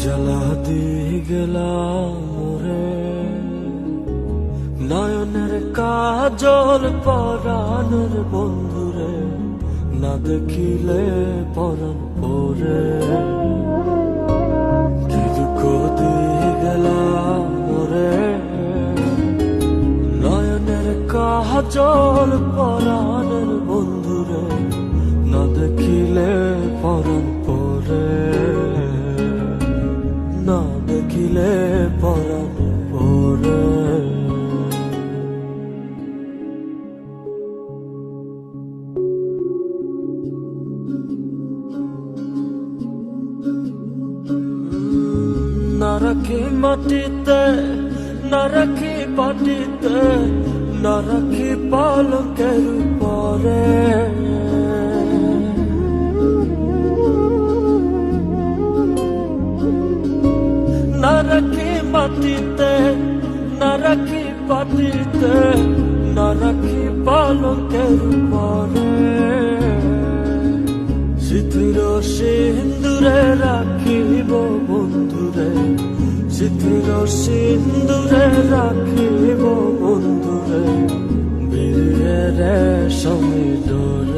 জ্বালা দিয়ে গেলাম মোরে, নয়নের কাজল পরাণের বন্ধুরে, না দেখিলে পরাণ পরে। কি দুঃখ দিয়ে গেলাম মোরে, নয়নের কাজল পরাণের বন্ধুরে, না দেখিলে পরাণ পরে, না দেখিলে পরাণ পরে। না রাখি মাটিতে, না রাখি পাটিতে, না রাখি পালকের উপরে। না রাখি মাটিতে, না রাখি পাটিতে, না রাখি পালকের উপরে। স্মৃতির সিন্দুরে রাখিব বন্ধুরে, স্মৃতির সিন্দুরে রাখিব বন্ধুরে, বীরের রেশমি ডোরে।